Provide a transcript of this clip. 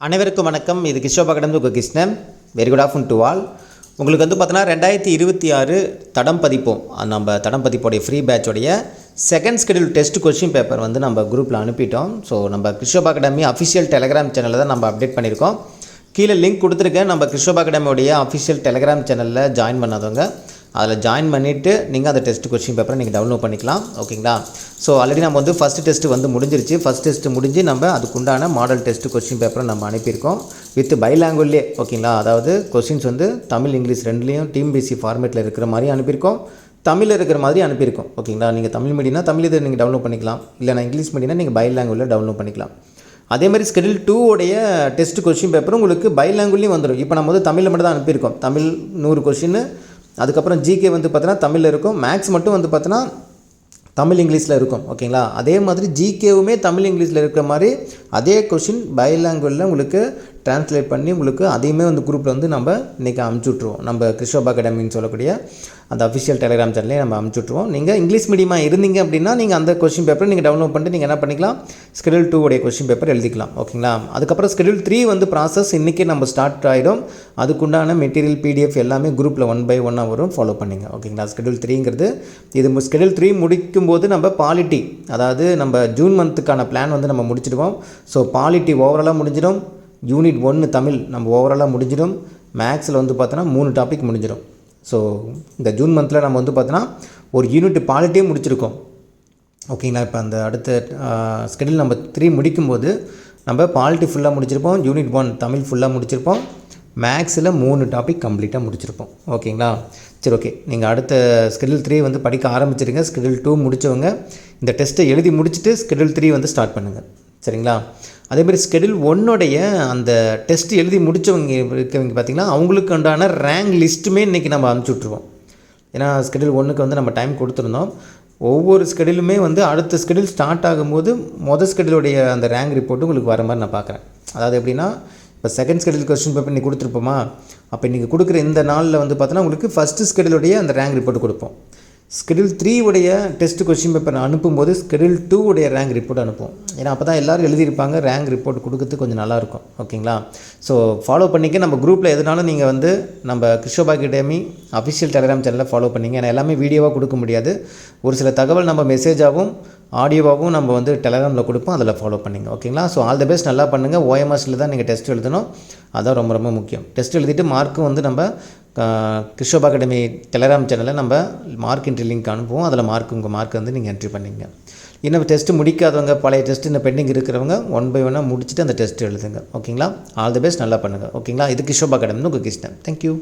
அனைவருக்கும் வணக்கம். இது கிஷோபா கடந்து Krishnan. Very good afternoon to all. உங்களுக்கு வந்து பார்த்தோன்னா 2026 தடம் பதிப்போம். நம்ம தடம் பதிப்போடைய ஃப்ரீ பேட்சோடைய second schedule test question paper வந்து நம்ம குரூப்பில் அனுப்பிட்டோம். ஸோ நம்ம கிஷோபா அகாடமி அஃபிஷியல் டெலகிராம் சேனலில் தான் நம்ம அப்டேட் பண்ணியிருக்கோம். கீழே லிங்க் கொடுத்துருக்கேன். நம்ம கிஷோபா அகாடமியோடைய அஃபிஷியல் டெலகிராம் சேனலில் ஜாயின் பண்ணாதவங்க அதில் ஜாயின் பண்ணிவிட்டு நீங்கள் அந்த டெஸ்ட் கொஸ்டின் பேப்பரை நீங்கள் டவுன்லோட் பண்ணிக்கலாம். ஓகேங்களா? ஸோ ஆல்ரெடி நம்ம வந்து ஃபஸ்ட்டு டெஸ்ட்டு வந்து முடிஞ்சிருச்சு. ஃபஸ்ட் டெஸ்ட்டு முடிஞ்சு நம்ம அதுக்குண்டான மாடல் டெஸ்ட் கொஸ்டின் பேப்பரை நம்ம அனுப்பியிருக்கோம் வித் பைலாங்குவல்லே. ஓகேங்களா? அதாவது கொஸ்டின்ஸ் வந்து தமிழ் இங்கிலீஷ் ரெண்டுலேயும் டிஎன்பிஎஸ்சி ஃபார்மேட்டில் இருக்கிற மாதிரி அனுப்பியிருக்கோம், தமிழில் இருக்கிற மாதிரி அனுப்பியிருக்கோம். ஓகேங்களா? நீங்கள் தமிழ் மீடியம்னா தமிழ் இதை நீங்கள் டவுன்லோட் பண்ணிக்கலாம், இல்லைனா இங்கிலீஷ் மீடியம்னா நீங்கள் பைலாங்குவலில் டவுன்லோட் பண்ணிக்கலாம். அதே மாதிரி ஸ்கெடியூல் 2 உடைய டெஸ்ட் கொஸ்டின் பேப்பரும் உங்களுக்கு பைலாங்குவலையும் வந்துடும். இப்போ நம்ம வந்து தமிழில் மட்டும் தான் அனுப்பியிருக்கோம். தமிழ் 100 கொஸ்டின், அதுக்கப்புறம் ஜிகே வந்து பார்த்தீங்கன்னா தமிழில் இருக்கும், மேக்ஸ் மட்டும் வந்து பார்த்தீங்கன்னா தமிழ் இங்கிலீஷில் இருக்கும். ஓகேங்களா? அதே மாதிரி ஜிகேவுமே தமிழ் இங்கிலீஷில் இருக்கிற மாதிரி அதே கொஷின் பைலாங்குவலில் உங்களுக்கு ட்ரான்ஸ்லேட் பண்ணி உங்களுக்கு அதையுமே வந்து குரூப்பில் வந்து நம்ம இன்றைக்கி அனுப்பிச்சுட்ருவோம். நம்ம கிஷோபா அகாடமின்னு சொல்லக்கூடிய அந்த அஃபிஷியல் டெலிகிராம் சேனல்லே நம்ம அனுப்பிச்சுட்ருவோம். நீங்கள் இங்கிலீஷ் மீடியமாக இருந்தீங்க அப்படின்னா நீங்கள் அந்த கொஸ்டின் பேப்பரை நீங்கள் டவுன்லோட் பண்ணிட்டு நீங்கள் என்ன பண்ணிக்கலாம், ஸ்கெடியூல் 2 உடைய கொஸ்டின் பேப்பர் எழுதிக்கலாம். ஓகேங்களா? அதுக்கப்புறம் ஸ்கெடியூல் 3 வந்து ப்ராசஸ் இன்றைக்கி நம்ம ஸ்டார்ட் ஆகிடும். அதுக்குண்டான மெட்டீரியல் பிடிஎஃப் எல்லாமே குரூப்பில் 1 by 1 வரும், ஃபாலோ பண்ணிங்க. ஓகேங்களா? ஸ்கெடியூல் 3ங்கிறது இது ஸ்கெடியூல் 3 முடிக்கும்போது நம்ம பாலிட்டி, அதாவது நம்ம ஜூன் மந்த்துக்கான பிளான் வந்து நம்ம முடிச்சிடுவோம். ஸோ பாலிட்டி ஓவராலாக முடிஞ்சிடும். யூனிட் 1 தமிழ் நம்ம ஓவராலாக முடிஞ்சிடும். மேக்ஸில் வந்து பார்த்தோன்னா 3 டாபிக் முடிஞ்சிடும். ஸோ இந்த ஜூன் மந்தில் நம்ம வந்து பார்த்தோன்னா ஒரு யூனிட் பாலிட்டியே முடிச்சிருக்கோம். ஓகேங்களா? இப்போ அந்த அடுத்த ஸ்கெடியூல் நம்ம 3 முடிக்கும்போது நம்ம பாலிட்டி ஃபுல்லாக முடிச்சிருப்போம், யூனிட் 1 தமிழ் ஃபுல்லாக முடிச்சிருப்போம், மேக்ஸில் 3 டாபிக் கம்ப்ளீட்டாக முடிச்சிருப்போம். ஓகேங்களா? சரி, ஓகே. நீங்கள் அடுத்த ஸ்கெடியூல் 3 வந்து படிக்க ஆரம்பிச்சிருங்க. ஸ்கெடியூல் 2 முடித்தவங்க இந்த டெஸ்ட்டை எழுதி முடிச்சுட்டு ஸ்கெடியூல் 3 வந்து ஸ்டார்ட் பண்ணுங்கள். சரிங்களா? அதேமாதிரி ஸ்கெடியூல் 1உடைய அந்த டெஸ்ட் எழுதி முடித்தவங்க இருக்கவங்க பார்த்திங்கன்னா அவங்களுக்கு உண்டான ரேங்க் லிஸ்ட்டுமே இன்றைக்கி நம்ம அனுப்பிச்சுட்ருவோம். ஏன்னா ஸ்கெடியூல் 1க்கு வந்து நம்ம டைம் கொடுத்துருந்தோம். ஒவ்வொரு ஸ்கெடியூலுமே வந்து அடுத்த ஸ்கெடியூல் ஸ்டார்ட் ஆகும்போது ஸ்கெடியூலுடைய அந்த ரேங்க் ரிப்போர்ட்டு உங்களுக்கு வர மாதிரி நான் பார்க்குறேன். அதாவது எப்படின்னா, இப்போ செகண்ட் ஸ்கெடியூல் கொஸ்டின் பேப்பர் இன்றைக்கி கொடுத்துருப்போமா, அப்போ இன்றைக்கி கொடுக்குற இந்த நாளில் வந்து பார்த்தோன்னா உங்களுக்கு ஃபஸ்ட்டு ஸ்கெடியூலுடைய அந்த ரேங்க் ரிப்போர்ட் கொடுப்போம். ஸ்கெடியூல் 3 உடைய டெஸ்ட் கொஸ்டின் பேப்பர் அனுப்பும்போது ஸ்கெடியூல் 2 உடைய ரேங்க் ரிப்போர்ட் அனுப்புவோம். ஏன்னா அப்போ தான் எல்லோரும் எழுதியிருப்பாங்க, ரேங்க் ரிப்போர்ட் கொடுக்கறதுக்கு கொஞ்சம் நல்லாயிருக்கும். ஓகேங்களா? ஸோ ஃபாலோ பண்ணிக்க. நம்ம குரூப்பில் எதுனாலும் நீங்கள் வந்து நம்ம கிஷோபா அகாடமி அஃபிஷியல் டெலிகிராம் சேனலில் ஃபாலோ பண்ணிங்க. ஏன்னா எல்லாமே வீடியோவாக கொடுக்க முடியாது, ஒரு சில தகவல் நம்ம மெசேஜாகவும் ஆடியோவாகவும் நம்ம வந்து டெலிகிராமில் கொடுப்போம், அதில் ஃபாலோ பண்ணிங்க. ஓகேங்களா? So all the best. நல்லா பண்ணுங்கள். ஓஎம்ஆர்ஸில் தான் நீங்கள் டெஸ்ட் எழுதணும், அதுதான் ரொம்ப ரொம்ப முக்கியம். டெஸ்ட் எழுதிட்டு மார்க்கும் வந்து நம்ம கிஷோபா அகாடமி டெலிகிராம் சேனலில் நம்ம மார்க் என்ட்ரி லிங்க் அனுப்புவோம், அதில் உங்கள் மார்க் வந்து நீங்கள் என்ட்ரி பண்ணிங்க. இன்னும் டெஸ்ட்டு முடிக்காதவங்க, பழைய டெஸ்ட்டு இந்த பெண்டிங் இருக்கிறவங்க 1 by 1 முடிச்சுட்டு அந்த டெஸ்ட் எழுதுங்க. ஓகேங்களா? All the best. நல்லா பண்ணுங்கள். ஓகேங்களா? இது கிஷோபா அகாடமின்னு உங்கள் கிருஷ்ணன். தேங்க்யூ.